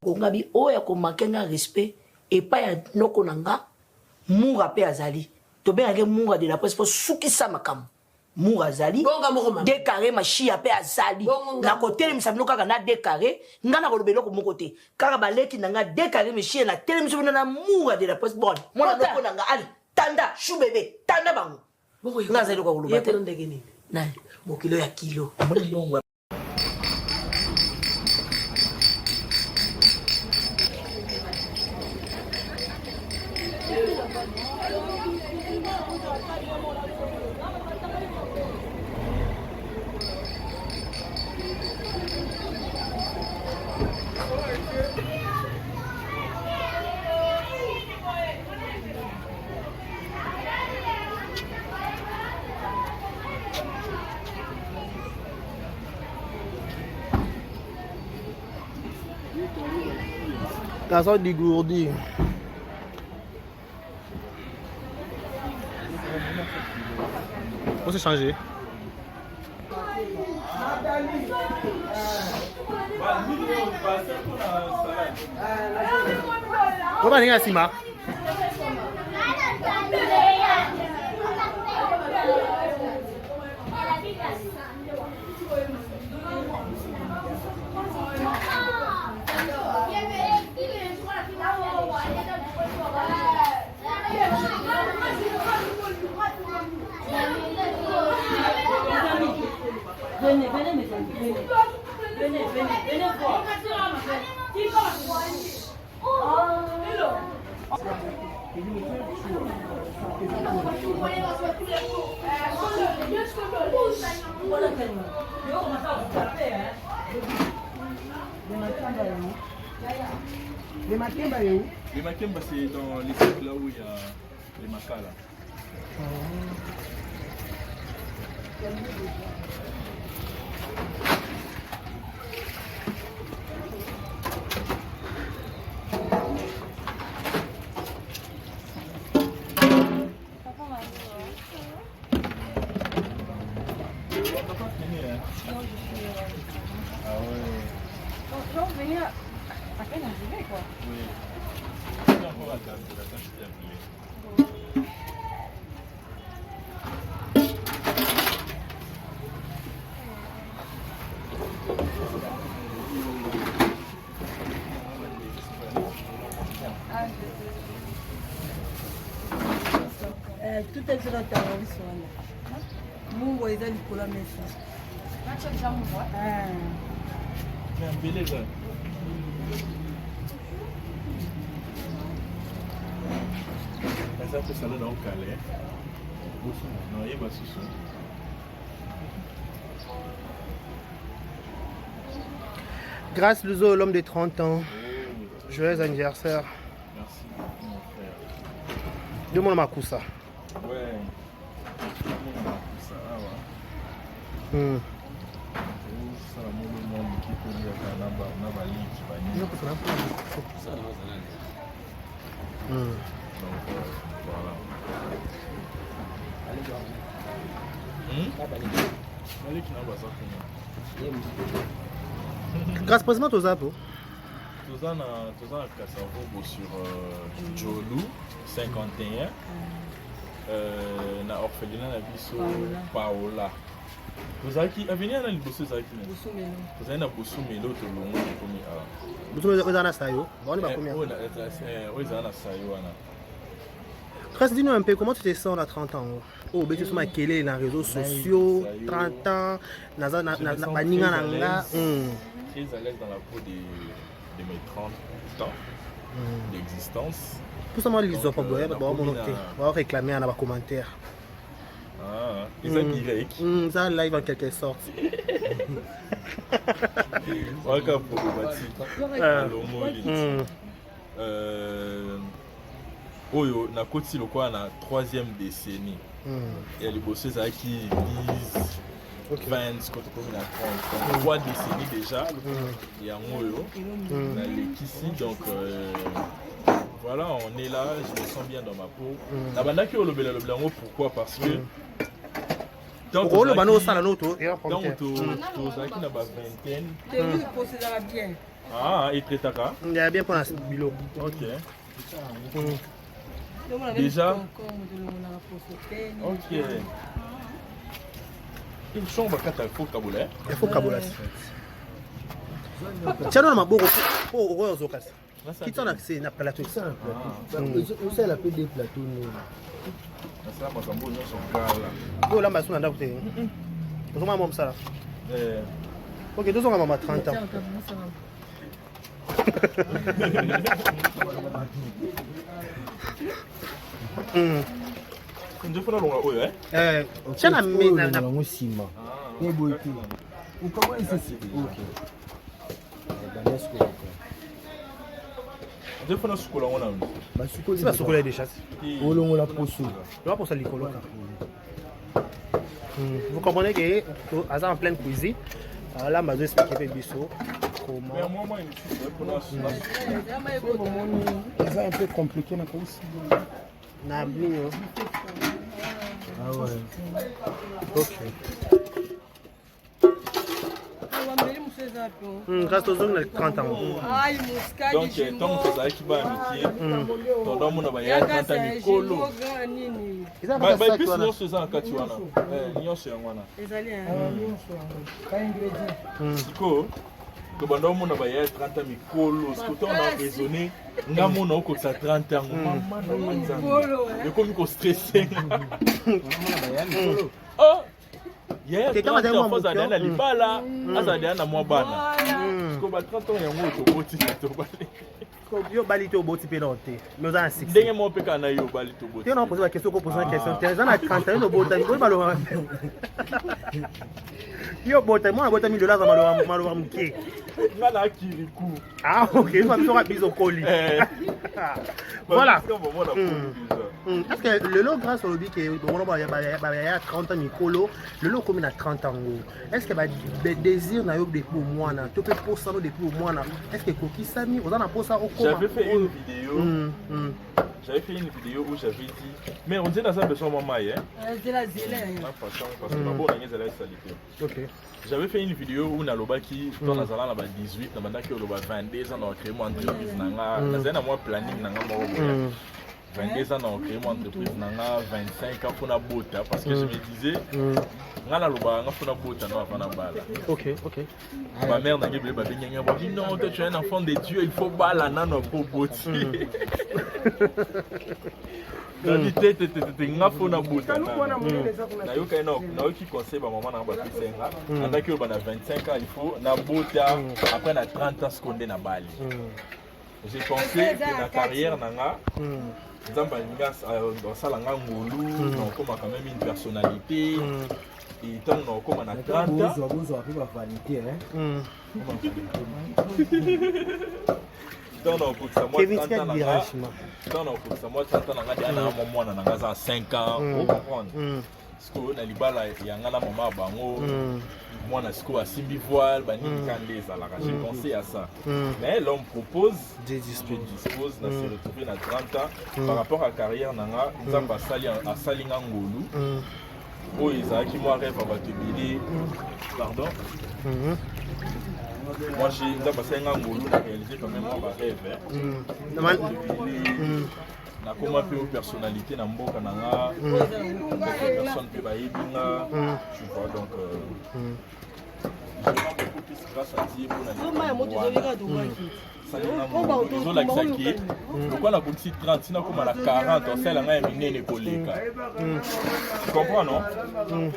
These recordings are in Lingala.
Kongabi oya ko makenga respect et pas ya noko nanga Moura pe azali. To be age Moura de la presse pour soukisa makam. Moura azali. Décaré ma chia pe azali. Na côté mi sabino kaka na décaré, ngana ko lobelo ko mon côté. Kaka baleki nanga décaré mi chia na tele mi sabino na Moura de la presse bon. Mona noko nanga ali. Tanda chou bébé, tanda bango. Ngazali ko lobelo. Yeko ndenge nini? Na bokilo ya kilo. Mbongo. La sorte dégourdie. On s'est changé. On va aller à Sima. Venez, venez mes amis, venez voir. Les Makemba, est où? Les Makemba, c'est dans les trucs là où il y a les macas là. Ah ouais. Donc, venir à peine arriver quoi. Oui. C'est encore à table, la tâche est terminée. Tout est sur la table. Mon voisin Nicolas Messi. Mais un belé là. Mais ça peut saler dans le calais. Non, il va sous. Grâce Luzo, l'homme de 30 ans. Joyeux anniversaire. Merci, mon frère. Demande ma coussa. Ouais. Ça, ah ouais. Ça, mon monde qui peut dire qu'il y a un ligue qui va venir. Ça, donc, voilà. Allez, qui n'a pas ça pour moi. Grâce président aux apos. Tous en a Kassavo sur Jolu 51. Na orphelinat na biso Paola. Vous avez qui avenir na liboso zaki na. Vous avez na bosu melo to longo komi a. Vous avez na sayo. On va combien? Oui, ça na sayo wana. Grâce, dis-nous un peu comment tu te sens à 30 ans. Oh, ben tu es sur ma télé, les réseaux sociaux, 30 ans, naza na baninga nanga. Très à l'aise dans la peau de mes 30 ans d'existence. Tout ça, moi, les gens on va réclamer dans les commentaires. Ah, ils ont direct. Ça, live en quelque sorte. Waka problématique. Oyo, na koti lokwa na 3e décennie. Il y a les bossés qui disent 20, quand on a 30, 3 décennies déjà. Il y a un Moyo, on a l'équipe donc voilà, on est là, je me sens bien dans ma peau. La bande qui est au Loblango, pourquoi? Parce que dans ton qui n'a pas vingtaine, Ah, il traite à Il y a bien pour la bilo. Ok. Déjà. Ok. Une chambre à il faut Kaboulé. Il faut Kaboulé. Tiens, on a beaucoup pour Rozokas. Qui t'en a accès à plateau? C'est un plateau. Vous savez la paix des plateaux. Ça, moi, ça me bonne son gars là. Bon, là, ma soeur, on a côté. Vous avez ça là. Ok, 2 ans, on a 30 ans. Ndio funa longa oyo tiens la mena na ngosima ni boyki ukama isisi ok banesko ndio funa sukola ngona basukola c'est basukola des chasses olongo la poso là pour ça likolo vous comprenez que à en pleine cuisine là ma deux expliquer biso comment mais moi c'est un peu compliqué na aussi na bino. Ah ouais. Ok. Reste aux zones de 30 ans. Donc, tant que ça qui va amitié, ton homme n'a pas 30 ans, Nicolo. Mais puis, nous faisons un catuana. Nous faisons un Siko, que pendant mon abayé 30 ans, Nicolo, ce que tu as raisonné, nga mon oncle ça 30 ans, maman, et comme il est stressé. Oh! Yeah, quelqu'un m'a dit moi ça donne ali bala, ça donne à moi bana. Parce que ba 30 ans yango to boti to bali. Ko yo bali to boti pe non te. Nous en 6. Ndenge mo pe kana yo bali to boti. Tu non poser la question ko poser une question. Tu en as 30 ans no bota, ko balo. Yo bota, moi bota $1000 malo mki. Ngala kiriku. Ah OK, je vais me faire biso colis. Voilà. Est-ce que le lot grâce au lobby qui est il y a 30 ans Nicolo, le lot comme il a 30 ans. Est-ce que le désir n'a eu depuis moi na, tu peux poster ça depuis moi na. Est-ce que Koki Sami, on a posé ça au comment? J'avais fait une vidéo. J'avais fait une vidéo où j'avais dit mais on dit dans ça besoin maman hein. C'est la zélé. Parce que ma bonne année elle salité. OK. J'avais fait une vidéo où Naloba qui dans la zala 18, dans banda qui Naloba 22 ans dans créer mon entreprise nanga, dans un mois planning nanga mo 22 ans dans créer mon entreprise nanga, 25 ans pour na bota parce que je me disais ngala loba nga pour na bota non avant na bala. OK, OK. Ma mère n'a pas bien dit non, toi tu es un enfant de Dieu, il faut bala nana pour boti. Nga fona bota na yo kai no na yo ki conseil ba maman na ba pisenga anda ki ba na 25 ans il faut na bota après na 30 ans seconde na bali. J'ai pensé que la carrière nanga nzamba ngas dans sala nga ngolu on comme quand même une personnalité et tant on comme na 30 ans vanité hein. Dans nos pour ça moi 30 ans dans nos pour ça moi 30 ans na na maman na nga 5 ans vous comprendre parce que na libala ya nga na maman bango moi na siko asimbi voile bani kande ça la j'ai pensé à ça mais l'homme propose je dispose na se retrouver na 30 ans par rapport à carrière nanga nzamba sali nga ngolu oh ezaki moi rêve ba tebili pardon moi j'ai passé un ngolu na réaliser quand même mon rêve na comment faire une personnalité na mboka nanga personne peut ba yebinga tu vois donc grâce à Dieu pour pourquoi la politique 30 sinon comme à la 40 on sait la main minene koleka tu comprends non donc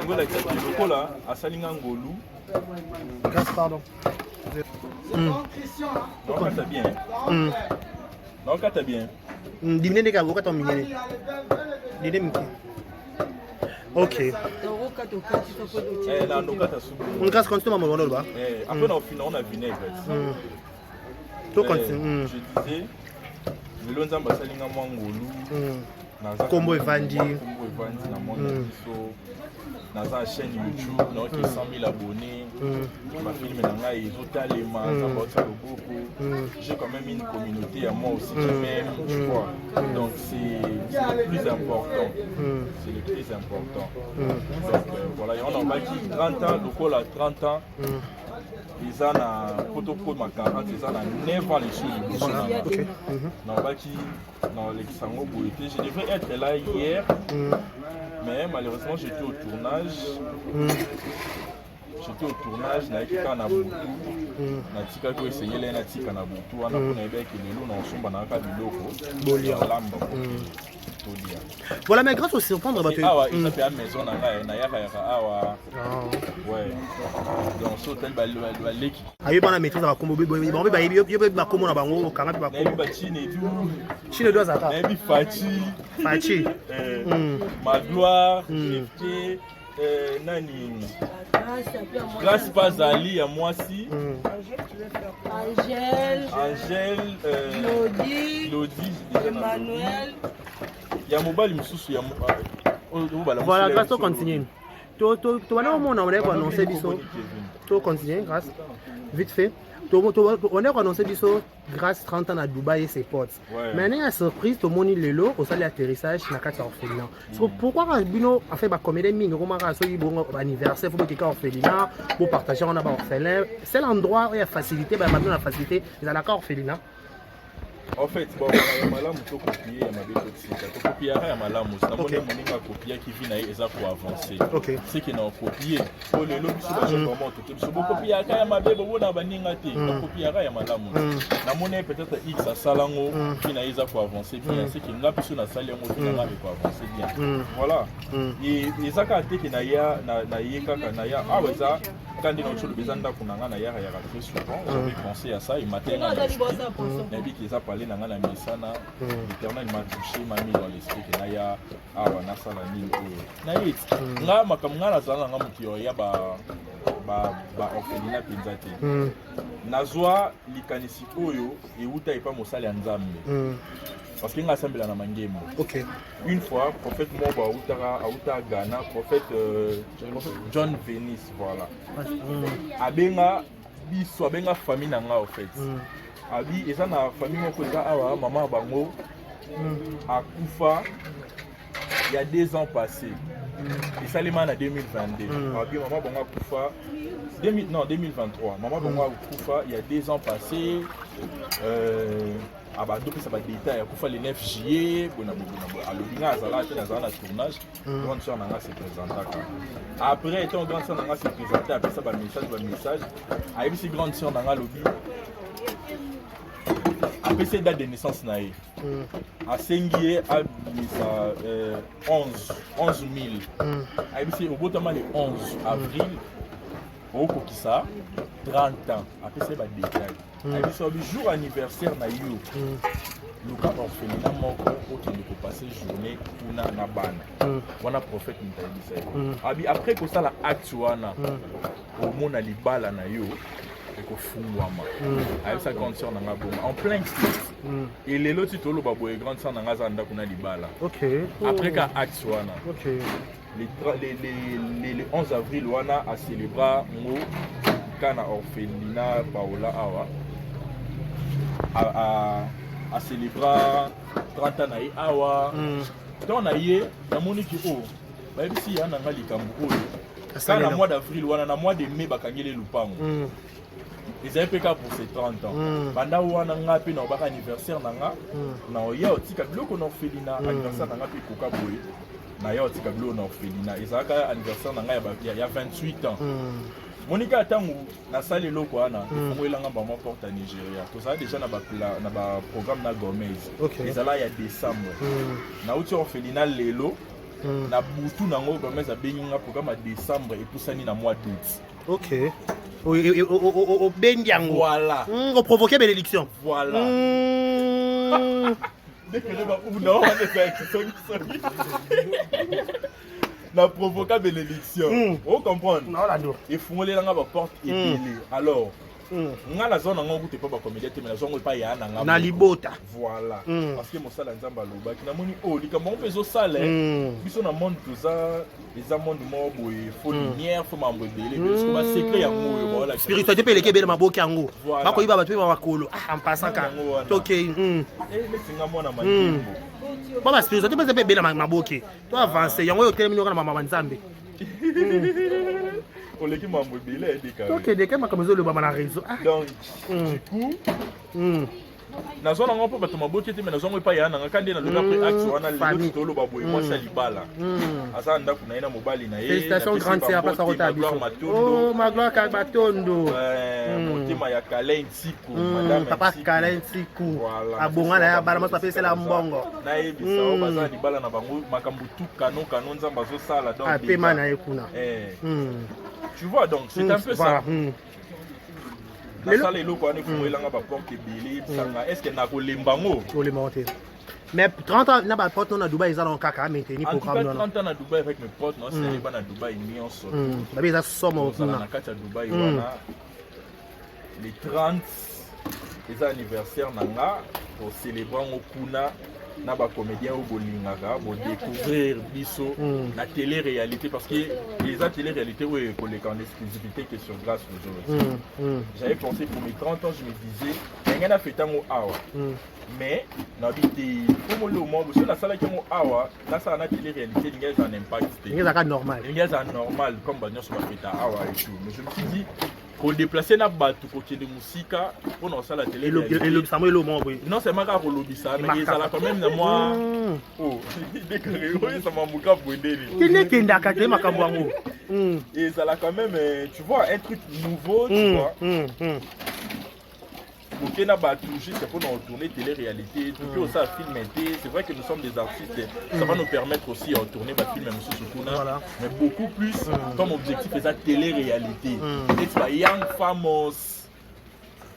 voilà que là à salinga ngolu grâce pardon non quand t'as bien non quand t'as bien dimine de ka boka to minene dide mki. OK. On casse continue maman on là. Après on a vinaigre. To continue. Je disais le lonzamba salinga mangolu. Combo evandi na mon so na sa chaîne YouTube non qui 100 000 abonnés. Ma film nanga ezotalema ça bota beaucoup. J'ai quand même une communauté à moi aussi qui m'aime, tu vois. Donc c'est le plus important. C'est le plus important. Donc voilà, on a qui 30 ans, le col à 30 ans. ils ont un protocole ma 40 ils ont un 9 ans les choses dans les Sango Boité. Je devais être là hier, mais malheureusement j'étais au tournage. J'étais au tournage, naïka na butu, natika ko essayer les natika na butu, on a pris avec les loups dans son banaka biloko, bolia lamba. Voilà, mais grâce au surprendre, bah tu. Ah ouais, il a fait à maison na ya ah ouais. Dans ce hôtel baleki. Ayo bana maîtrise ba kombo bo ba yo ba komo na bango kanga ba kombo. Ba chine tout. Chine doit zata. Nabi Fachi. Magloire, Chefke, nani. Grâce Pazali à moi si. Angèle, Lodi, Emmanuel. Il y a mobile mususu ya voilà, grâce au continue. Tu vas au monde on va annoncer biso. Tu continues grâce vite fait. On a annoncé biso grâce 30 ans à Dubaï et ses potes. Maintenant il y a surprise tout le monde lelo au salle d'atterrissage na kati orphelinat. Pourquoi bino a fait ba comédie mingi comment ka so bon anniversaire faut que quelqu'un orphelinat pour partager on a ba orphelin. C'est l'endroit où il y a facilité ba maintenant la facilité ils à la orphelinat. En fait, bon, il y a malamu to copier, il y a ma bête to copier, il y a malamu. Ça monnaie moninga copier qui vient et ça pour avancer. C'est qui n'ont copié. Pour le lobby sur la comment tout. Sur beaucoup copier, il y a ma bête bon na baninga té. Copier, il y a malamu. La monnaie peut-être X à salango qui n'a ça pour avancer bien. C'est qui n'a plus na salango qui n'a pour avancer bien. Voilà. Et ça quand qui na ya kaka na ya ah ouais ça quand ils ont sur le besoin d'apprendre na ya très souvent. J'avais pensé à ça et matin. Nabi qui a parlé na ngana misana l'Éternel m'a touché m'a mis dans l'esprit que naya awa na sala nini oyo na yit nga makamnga na sala nga mutio ya ba orphelinat penza te nazwa likanisi oyo euta epa mosali ya Nzambe parce que nga asambela na mangembo une fois prophète Moba auta Ghana prophète John Venice voilà abenga biso abenga famille na nga en fait abi eza na famille moko eza awa maman bango akufa il y a 2 ans passés et salima na 2022 abi maman bango akufa 2023 maman bango akufa il y a 2 ans passés abado pesa ba détail akufa le 9 juillet bona alobinga azala te na tournage grande sœur nanga se présentaka après étant grande sœur nanga se présenter après ça ba message ayebisi grande sœur nanga lobi après cette date de naissance naïe à Sengié à 11 000 ABC au bout le 11 avril au Kokissa 30 ans après c'est pas détail ABC au jour anniversaire naïe le cas orphelinat moko qui ne peut passer journée kuna na bana wana prophète Ntaïbisa abi après que ça la acte wana au monde à libala na yo avec sa grande soeur nanga bon en plein street et les lots titolo ba boye grande soeur nanga zanda kuna libala après ka acte wana les 11 avril wana a célébrer mo kana orphelinat Paola awa a célébrer 30 ans naï awa donc naïe na moniki o ba bisi ya nanga likambo oyo kana mois d'avril wana na mois de mai bakangele lupango ils avaient PK pour ses 30 ans. Pendant où on a fait notre anniversaire, on a eu un biloko na orphelinat anniversaire nanga pe koka boy. Na ya otika biloko na orphelinat. Ils avaient anniversaire nanga il y a 28 ans. Monica tangu na salle loko wana, faut elanga ba porte à Nigeria. Tout ça déjà na ba programme na Gomez. Ils allaient il y a décembre. Na uti orphelinat lelo. Na butu nango Gomez a benga programme à décembre et poussani na mois d'août. OK. Au Bendiango. Voilà. On provoquait bénédiction. Voilà. Dès que je vais non, on est fait na provoquer bénédiction. On comprend. Non là non. Et fouler dans la porte et piler. Alors nga la zone ngo te pas ba comédie mais la zone pas ya nga na libota voilà parce que mon sala nzamba loba ki na moni o likambo mpezo sala biso na monde toza les amondes mo boye fo lumière fo mambo délé parce que ba secret ya ngo voilà spiritualité pe leke be na maboki yango bako yiba batwe ba makolo en passant ka OK les singa mona mandimbo ba spiritualité pe be na maboki to avancer yango yo terminer na mama nzambe oleki mambo ebele edeka ok deke makambo ezoloba na réseau donc du coup nazwa nango mpo bato maboki te me nazwa ngo epai ya nanga kandi nalobi mpe axe wana lelo toloba boye mwasi ya libala aza na ndako na ye na mobali na ye félicitation grande sœur apasa kota biso oh magloire ka batondo motema ya Kalain Tsiku papa Kalain Tsiku abonga na ya bala mwasi apesela mbongo nayebisa o baza na libala na bango makambo tu kano nzambe azosala donc apema na ye kuna tu vois donc c'est un peu ça nasala eloko wana ekomoyelanga baporte ebele ebisanga est ce que nakolemba ngo olemba te mais 30 ans na baporte na Dubaï eza na kaka maintenir programme non 30 ans na Dubaï avec mes potes non c'est pas na Dubaï nyonso babe eza somo kuna na kati ya Dubaï wana les 30 eza anniversaire nanga pour célébrer ngo kuna na ba comédien au bolingaka bo découvrir biso la télé-réalité parce que les télé-réalité ouais collecter en exclusivité que sur Grâce aujourd'hui. J'avais pensé pour mes 30 ans je me disais rien a fait tango awa. Mais na biti comme le moment où la salle qui mo awa la salle na télé-réalité il y a un impact. Il y a normal. Il y a un normal comme bagnon sur fait awa et tout. Mais je me suis dit qu'on déplacer na bato côté de musique pour dans ça la télé et le samuel le moment non c'est ma car lobisa mais ça là quand même moi oh déclaré ça m'a muka bondeli qui n'est qu'un ka te makambo ngo et ça là quand même tu vois un truc nouveau tu vois ok na bato juste pour nous retourner télé-réalité tout puis aussi à filmer c'est vrai que nous sommes des artistes ça va nous permettre aussi à retourner ba film monsieur Sukuna mais beaucoup plus comme objectif c'est ça télé-réalité it's by young famous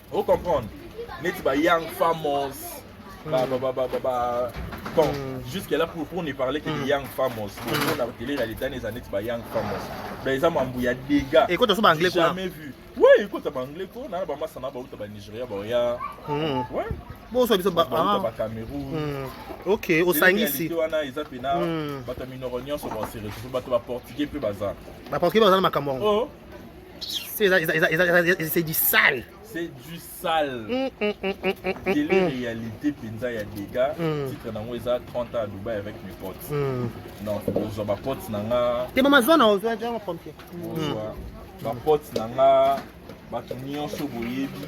vous comprendre it's by young famous bon jusqu'à là pour ne parler que de young famous pour la télé-réalité les années by young famous ben ça m'embouilla des gars et quand tu anglais jamais vu oui écoute anglais quoi na ba masana ba uta ba Nigeria ba ya ouais bon so biso ba Cameroun OK au sangisi wana ezapena bata minoronyo so ba série so bata ba portugais pe baza ba portugais baza na makambo oh c'est du sale c'est du sale télé-réalité penza ya des gars titre nango eza 30 ans à Dubaï avec mes potes non so ba potes nanga te mama zona au zona déjà pompier ba potes nanga bato nyonso boyebi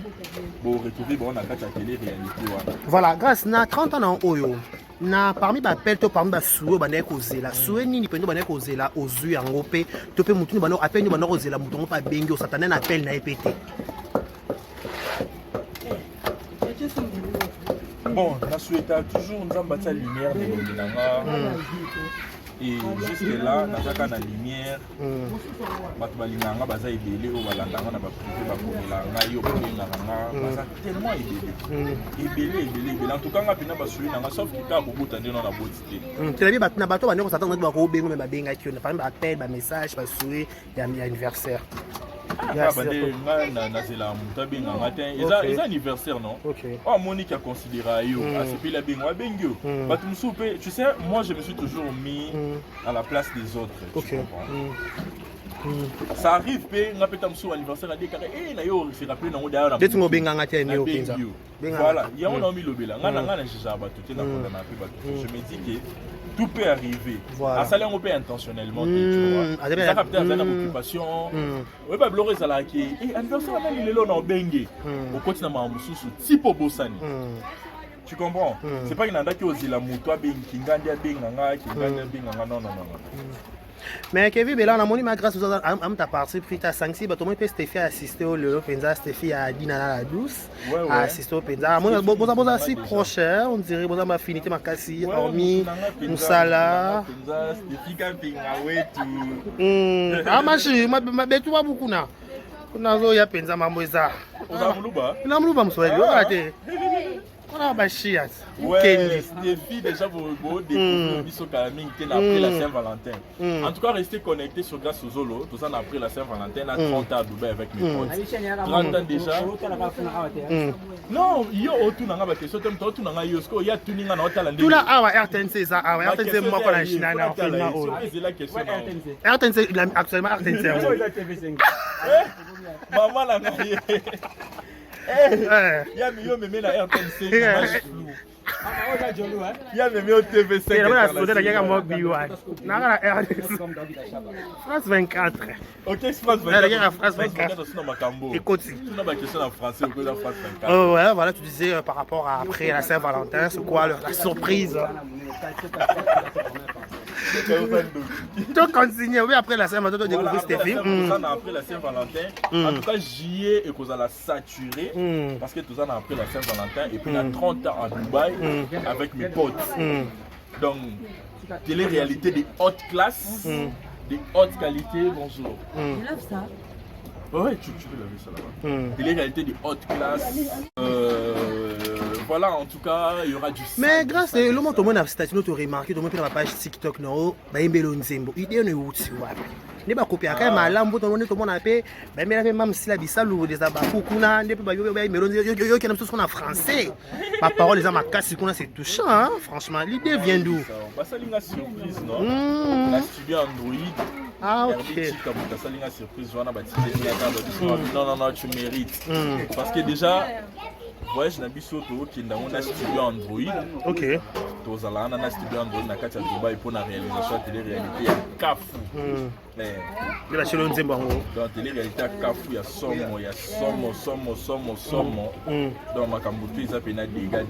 bo retrouver bon na kati ya télé-réalité wana voilà grâce na 30 ans na oyo na parmi bapele to parmi basuwe bandaki kozela suwe nini mpenza bandaki kozela ozwi yango mpe to mpe motu nini apele nini bandaki kozela motu yango mpe abengi osatane na apele na ye mpe te bon na souhaita toujours nzambe atia lumière na elongi nanga et jusque là nazaka na lumière bato balinganga baza ebele oyo balandanga na baprivé bakomela ngai oyo babengaka nga baza tellement ebele en tout cas nga mpena basui nanga sauf kika kobota nde no na boti te telabi na bato bandeko satana bakobenga me babengaki yo parmi baapele bamessage basui ya anniversaire nazela moto abenganga te eza anniversaire non oyo amoni ki aconsidéra yo asepeli abengo abengi yo bato mosusu mpe tu sais moi je me suis toujours mis à la place des autres tu comprends ça arrive mpe nga mpe ta mosusu anniversaire adekaka na yo se rappele nango d'ailleurs deti ngobenganga te ni openza voilà yango na omilobela nga na jugea bato te nakondana mpe bato je me dis que tout peut arriver. Ça l'est un peu intentionnellement. Ça capte une occupation. Oui, pas bloré ça là qui. Et anniversaire là il est là dans Bengue. Au continent Mamoussou, tipo Bossani. Tu comprends? C'est pas une anda qui ose la moto à Bengue, qui gagne à Bengue, non. Mais Kevin Bella na moni ma grâce aux am ta participé ta sanksi ba to mo pe Stéphie assister au le penza Stéphie a dina la douce assister au penza mo boza si proche on dirait boza ma affinité makasi hormis musala Stéphie campinga wetu machi ma betu ba bukuna kuna zo ya penza mambo eza na muluba mswahili wakati on a bachia ouais Stéphie déjà pour découvrir biso kaming après la Saint-Valentin en tout cas restez connectés sur Grâce aux Zolo tout ça après la Saint-Valentin à 30 ans à Dubaï avec mes potes 30 ans déjà non yo autour nanga ba question tem autour nanga yo sko ya tuninga na otala ndenge tula awa RTNC za awa RTNC mo ko na china na ofina o c'est la question RTNC actuellement RTNC maman la ya mi yo me na RTNC Il y a même au TV5. Il y a France 24. Ok, France 24. Écoute. Tu n'as pas question en français ou que en France 24. Ouais, voilà, tu disais par rapport à après la Saint-Valentin, c'est quoi la surprise? Tu continues, oui, après la Saint-Valentin, tu as découvert Stéphie. Après la Saint-Valentin, en tout cas, j'y ai et qu'on a saturé parce que tout ça après la Saint-Valentin et puis il y a 30 ans à Dubaï avec mes potes. Donc, télé-réalité de haute classe, de haute qualité, bonjour. Je lave ça. Ouais, tu peux laver ça là-bas. Télé-réalité de haute classe. Voilà, en tout cas, il y aura du. Mais grâce à l'homme, tout le monde a statut, tu as remarqué, tout le monde sur la page TikTok, non, bah, il y a un Nzembo. Idée, on est où, tu vois. Ne pas copier quand même là tout le monde a fait ben mais même si la bisal ou des abakou kuna ne pas yo qui n'aime tout ce qu'on a français ma parole les amakasi kuna c'est touchant hein franchement l'idée vient d'où bah ça linga surprise non la studio Android ah ok comme ça linga surprise wana ba non tu mérites parce que déjà voyage na biso to kinda on a studio Android ok to zala na studio Android na kati ya Dubaï pour la réalisation télé réalité ya kafu mais la chelon Nzembo dans télé réalité ya kafu ya somo donc makambo tu ça pena dégâts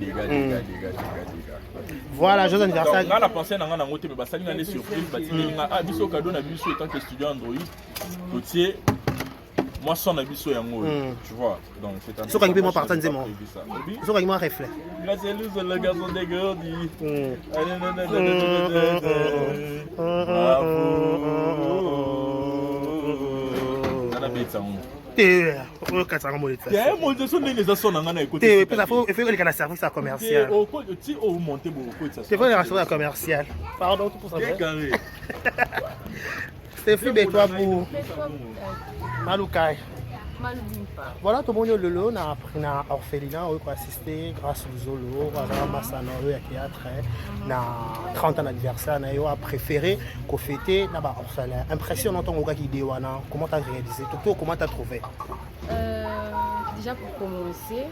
voilà joyeux anniversaire on a la pensée na ngana ngote mais basali ngane surprise batilinga ah biso cadeau na biso étant que studio Android totier moi son abisso yango tu vois donc c'est un so quand il peut moi partir Nzembo so quand il moi reflet grâce à lui le garçon des grandis pardon tout pour ça Stéphie toi pour Maloukai. Voilà tout le monde lolo na appris na orphelinat où assister grâce au Zolo à Massano à théâtre na 30 ans d'anniversaire na yo a préféré qu'on fêter na ba orphelin impressionnant ton gars qui déwana comment tu as réalisé tout comment tu as trouvé déjà pour commencer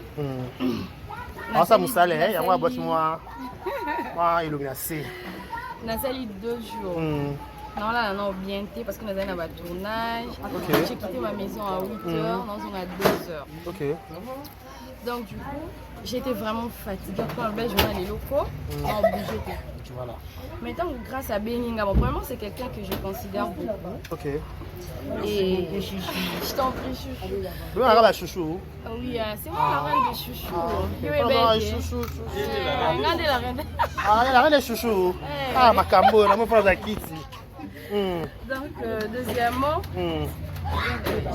ah ça moussale hein y a moi boîte moi illumination na sali 2 jours. Non, là, on a bien été parce que nous avons un tournage. Okay. J'ai quitté ma maison à 8h, nous on a 2h. Okay. Donc, du coup, j'étais vraiment fatiguée. Quand le belge, on a les locaux, on bougeait. Voilà. Maintenant, grâce à Beninga, bon, vraiment, c'est quelqu'un que je considère beaucoup. Ok. Et je t'en prie, chouchou. Oui, on a chouchou. Oui, c'est moi la reine de chouchou. Chouchou. Regardez la reine. Ah, la reine de chouchou. Ah, ma cambo, la mon frère Kitty. Donc, deuxièmement,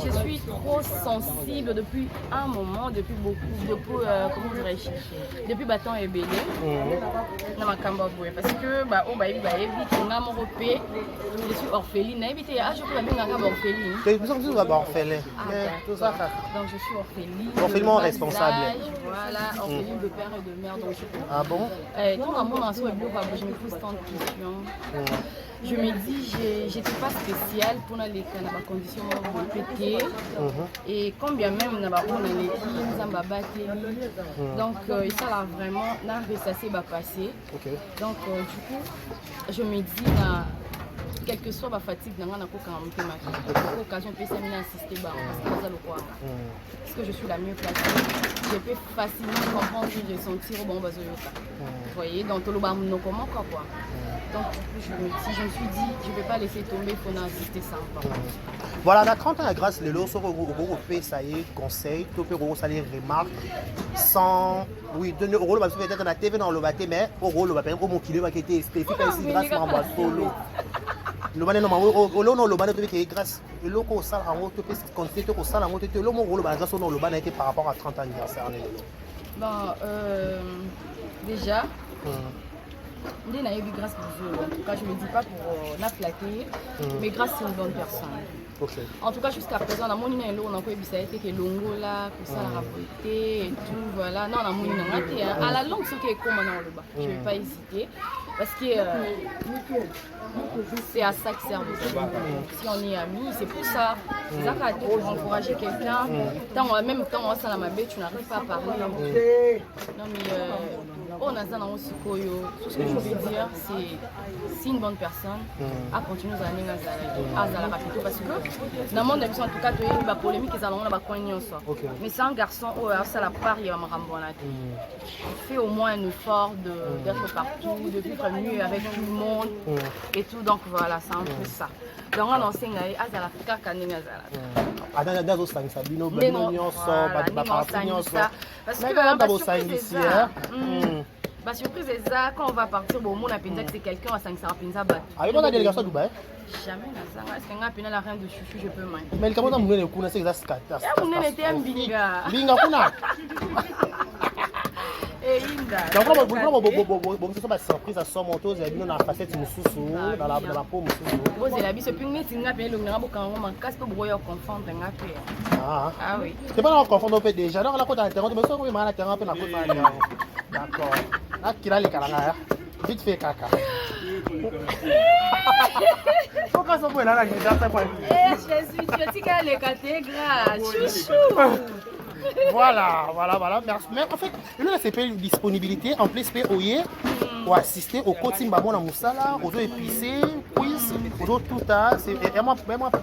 je suis trop sensible depuis un moment, depuis comment dirais-je, depuis Bâton et Bélé, dans ma Cambodge. Parce que, je suis orpheline. Je peux bien orpheline. Tu es orpheline. Donc, je suis orpheline. Orpheline responsable. Voilà, orpheline de père et de mère. Donc, ah bon? Tout le monde en soi, je me pose tant de questions. Je me dis, j'étais pas spéciale pour les conditions répétées. Et combien même on a les donc ça là vraiment n'a ressassé va passer. Donc du coup je me dis quelle que soit ma fatigue dans la occasion peut assister parce que je suis la mieux placée. Je peux facilement comprendre et ressentir bon bazoyoka. Vous voyez donc tout le monde comment quoi. Donc je me suis dit, je ne vais pas laisser tomber pour assister ça. Voilà, dans 30 ans, grâce à l'eau, ça y est, conseil, tout le monde, ça les remarque, sans, oui, donner au rôle, parce que peut-être dans la TV, dans le bâtiment, mais au rôle, au mon kilo, qui était spécifique, grâce à moi, solo. Le banane, non, le banane, qui est grâce, le loco au sale, en haut, tu peux continuer au sale, en haut, tu le mon rôle, le banane, par rapport à 30 ans d'anniversaire. Bon, déjà, Ndé n'a eu grâce pour vous. En tout cas, je ne le dis pas pour la flatter, mais grâce c'est une bonne personne. Okay. En tout cas, jusqu'à présent, on a mon inelo, on a quoi ça a été que longo là, que ça la raboté et tout, voilà. Non, on a mon inelo. À la longue, ce qui est comme on a le bas. Je ne vais pas hésiter parce que c'est à ça qu'ils servent aussi. Si on est amis, c'est pour ça. C'est ça pour encourager quelqu'un. Même quand on va à la mabé, tu n'arrives pas à parler. Non mais on a ça dans aussi Koyo. Tout ce que je veux dire, c'est si une bonne personne à continuer à aller à la rapide parce que dans le monde en tout cas, il y a des polémiques qui sont là. Mais c'est un garçon, ça la part, il y a fait au moins un effort d'être partout, de vivre mieux avec tout le monde et tout. Donc voilà, c'est un peu ça. Donc on enseigne à la kaka n'engazala. Dans os sangs sabino bah surprise c'est ça quand on va partir bon on a pensé que c'est quelqu'un à 500 pinza bat. Ah on a délégation à Dubaï. Jamais dans ça est-ce qu'on a pina la reine de chouchou je peux manger. Mais comment on a kuna c'est exact. Ya on était un binga. Binga kuna. Et Inda. Donc c'est ça surprise à son moto j'ai vu on a facette mususu dans la peau mususu. Bon c'est la vie ce pinga tinga pe le ngabo quand on casse pas broyer confondre ngape. Ah oui. C'est pas là on confond on fait déjà alors la côte à terre mais ça oui mal à terre un peu la côte à terre. D'accord. Là qui là les caranga vite fait caca. Pourquoi ça peut là je ça pas. Jésus tu dis que les catégories chouchou. Voilà. Merci. Mais en fait, là, c'est pas une disponibilité. En plus, c'est OYE pour assister au coaching Bamon à Moussala, aux autres épicés, quiz, aux autres tout ça. C'est vraiment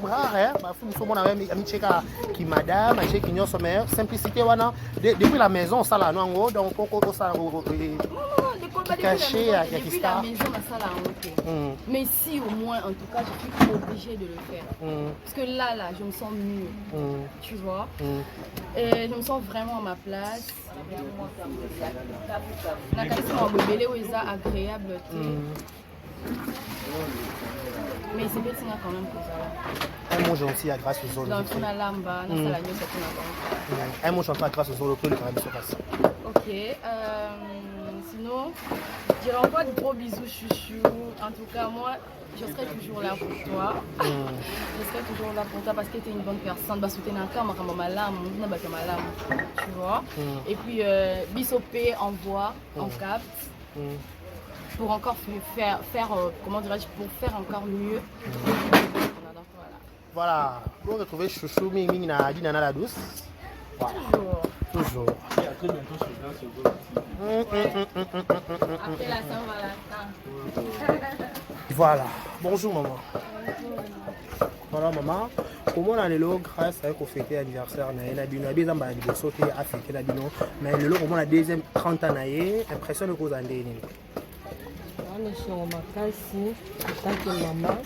rare, hein. Nous sommes avec Amicheka qui madame, Amicheka qui nous sommes simplicité, voilà. Depuis la maison, ça là, nous, donc, on ça caché à depuis la maison, ça là, mais si au moins, en tout cas, je suis obligée de le faire. Parce que là, je me sens mieux. Tu vois. Et je me sens vraiment à ma place. La qualité de mon bébé est agréable. Mais c'est bien quand même pour ça. Un mot gentil à grâce aux autres. Dans ton alamba, dans la nuit, un mot gentil à grâce aux autres, le carabin se passe. Ok. Sinon, je renvoie de gros bisous, chouchou. En tout cas, moi, je serai toujours là pour toi. Je serai toujours là pour toi parce que tu es une bonne personne. Tu vois. Et puis, Bissopé envoie, on capte. Pour encore faire comment dirais-je, pour faire encore mieux. Voilà. Pour retrouver chouchou, Ming na Nana la douce. Toujours. Et à très bientôt sur Grâce aux autres. Après la Saint-Valentin. Voilà. Bonjour maman. Voilà maman. Comment on a le lot grâce à qu'on fêter l'anniversaire na bino bien ba liboso te a fêter la bino mais le lot comment la deuxième 30 ans naé impression de cause andeni. On est sur makasi en tant que maman.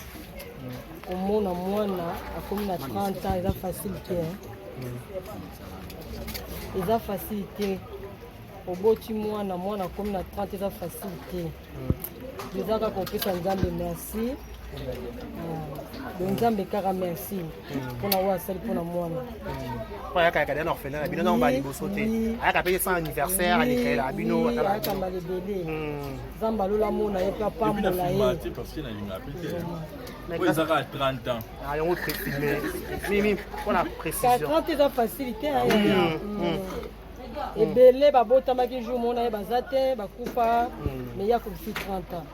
Comment on a mwana a comme na 30 ans il a facilité. Il a facilité. Au beau tu mwana comme na 30 il a facilité. Déjà qu'on peut s'en dire merci. Donc Nzambe kaka merci pour avoir celle pour la moine. Pour ya kaka na orphelin bino na mbali bosote. Aya payer son anniversaire à l'école à bino à la kamba le bébé. Nzamba lola mona ye papa mbola ye. Parce qu'il a une appétit. Oui, ça a 30 ans. Ah, on précise. Mimi, pour la précision. 30 ans facilité et belé babotamaki jour mona ye bazate bakufa mais ya comme 30 ans.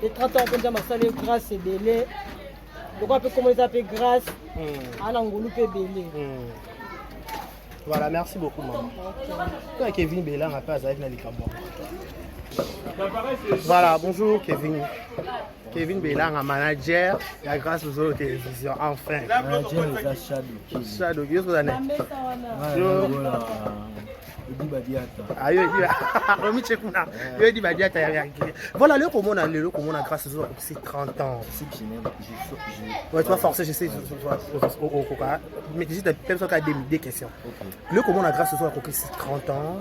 Et 30 ans on peut masale grâce et belé. Pourquoi peut comment ils appellent grâce ana ngulu pe belé. Voilà, merci beaucoup maman. Toi Kevin Bélan a pas avec na likambo. Voilà, bonjour Kevin. Kevin Bélan, un manager, il y a grâce aux autres télévisions, enfin. Manager, il a Shadow. Shadow, qu'est-ce que vous en avez? Voilà le comment on a grâce aux autres, c'est 30 ans. Ouais, tu vas forcer, je sais, mais juste personne qui a des questions. Le comment on a grâce aux autres, c'est 30 ans.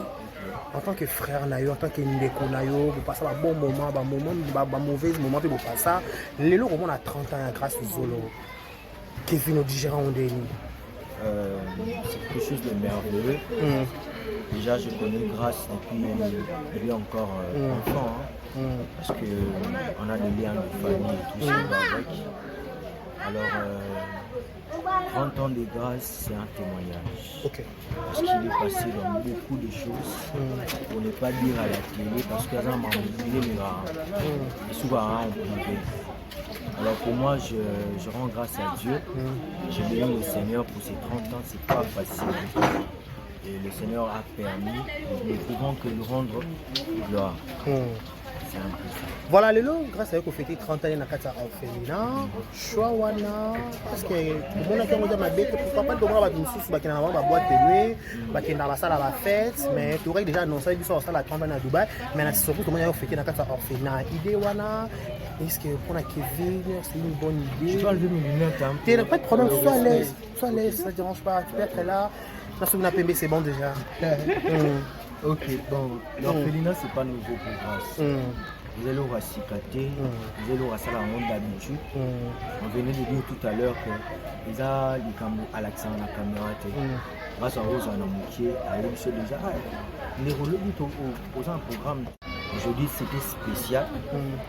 En tant que frère nayo, en tant que ndeko nayo, vous passez un bon moment, un mauvais moment, vous passez. Les lots comment on a 30 ans grâce aux autres. Kevin au digérant on déni. C'est quelque chose de merveilleux. Déjà, je connais Grâce depuis encore enfant, parce qu'on a des liens de famille et tout ça avec. Alors, 30 ans de grâce, c'est un témoignage. Ok. Parce qu'il est passé dans beaucoup de choses. Pour ne pas dire à la télé, parce que ça m'a oublié les souverains en privé. Alors pour moi, je rends grâce à Dieu. Je bénis le Seigneur pour ces 30 ans, c'est pas facile. Et le Seigneur a permis, nous ne pouvons que lui rendre gloire. C'est un peu ça. Voilà, grâce à eux qu'on fêté 30 ans dans Kata Orphelinat, Chouawana, parce que le monde a dit ma bête, pourquoi pas de voir une source qui n'a pas boîte de nuit, qui n'a pas ça la fête, mais tu aurais déjà annoncé que ça va 30 ans à Dubaï, mais surtout tout le monde a fêté dans Kata Orphelinat. Idée Wana, est-ce que pour la Kevin, c'est une bonne idée? Je vais enlever mes lunettes. Tu n'as pas de problème, sois à l'aise, ça ne te dérange pas, tu peux être là. Dans ce PMB, c'est bon déjà. Ok, bon, l'orphelinat, c'est pas nouveau pour grâce. Vous allez au Racicaté, vous allez au Rassala en d'habitude. On venait de dire tout à l'heure que les a à l'accent à la caméra. Grâce à Rose Anamoukier, à l'émission déjà, les rôles aux un programme. Aujourd'hui, c'était spécial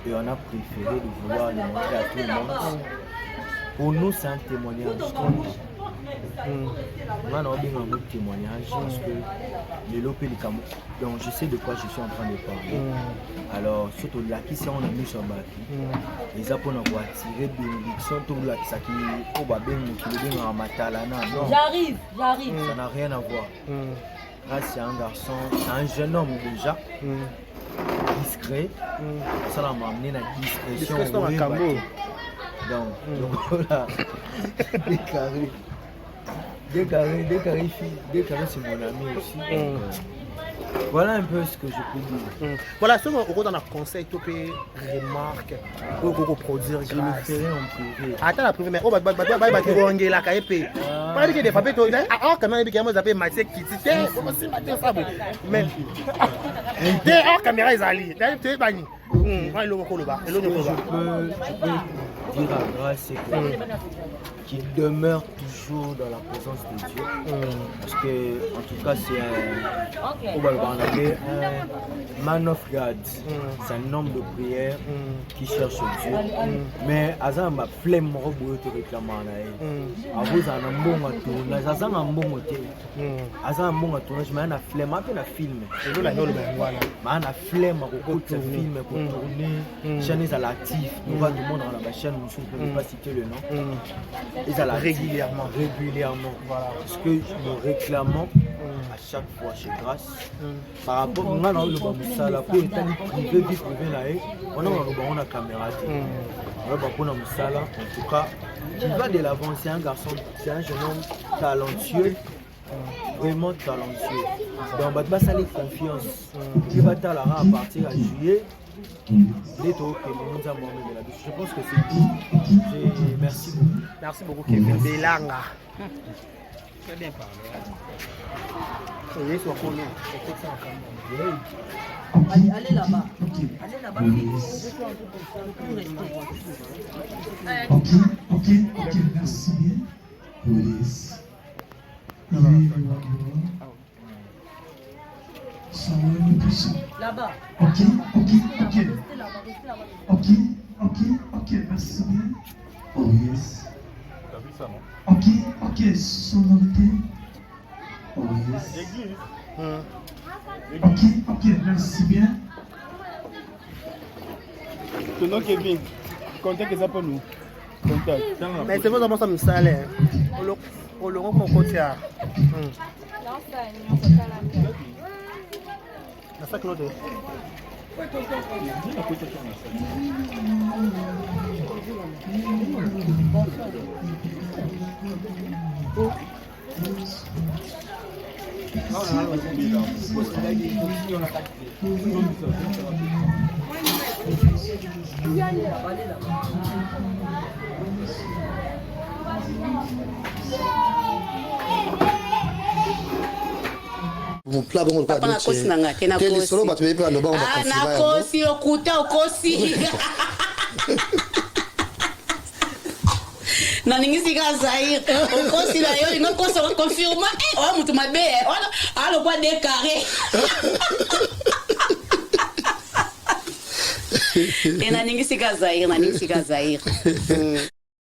et on a préféré de vouloir le montrer à tout le monde. Pour nous, c'est un témoignage. On a un témoignage parce que les lopés, donc je sais de quoi je suis en train de parler. Alors, surtout là, qui on a mis sur le bâti, les Apôtres ont attiré bénédiction, tout là qui est en matalana. J'arrive. Ça n'a rien à voir. Grâce à un garçon, un jeune homme déjà, discret, ça l'a amené à la discrétion. Donc, voilà, décarré, c'est mon ami aussi. Voilà un peu ce que je peux dire. Voilà, ce qu'on a un conseil, tu peux remarquer, pour produire grâce. Je le ferai en privé. Attends, la privé, mais on va te la caille. Pas dire des papiers, alors quand même, il y a Mathieu qui dit, mais, hors caméra, ils allaient. Tu es banni. Je peux dire à grâce, qu'il demeure toujours dans la présence de Dieu. Parce que, en tout cas, c'est un man of God. C'est un homme de prière qui cherche Dieu. Mais, Azan m'a flemme de te réclamer. Azan a un bon tournage. Azan a un bon tournage. Mais il a un flemme. Il a un film. Il a un flemme pour filmer, pour tourner. Chaîne est à l'actif. Nous voyons le monde dans la chaîne. Je ne peux pas citer le nom. Ils allaient régulièrement. Voilà. Parce que nous réclamons à chaque fois chez Grâce par rapport à la pour état privé, on a une caméra. En tout cas, il va de l'avant. C'est un garçon, c'est un jeune homme talentueux. Vraiment talentueux. Donc, il va s'aller confiance. Il va à partir à juillet. Je pense que c'est tout. Merci beaucoup. Merci beaucoup, Kevin Belanga. Très bien parlé. Allez là-bas. Allez là-bas. Ok, merci bien. Là-bas. Ok, merci bien. Oh yes. T'as vu ça, non? Ok, sonorité. Oh yes. Ok, merci bien. Ton nom Kevin, contact que ça pour nous. Contact. Mais c'est vraiment ça me salaire. On le rend mon côté. La sac note. nakosi okuta okosi naningisika Zaire okosi na yo ingokosa confirma o mutu mabe alo kwa décarré naningisika Zaire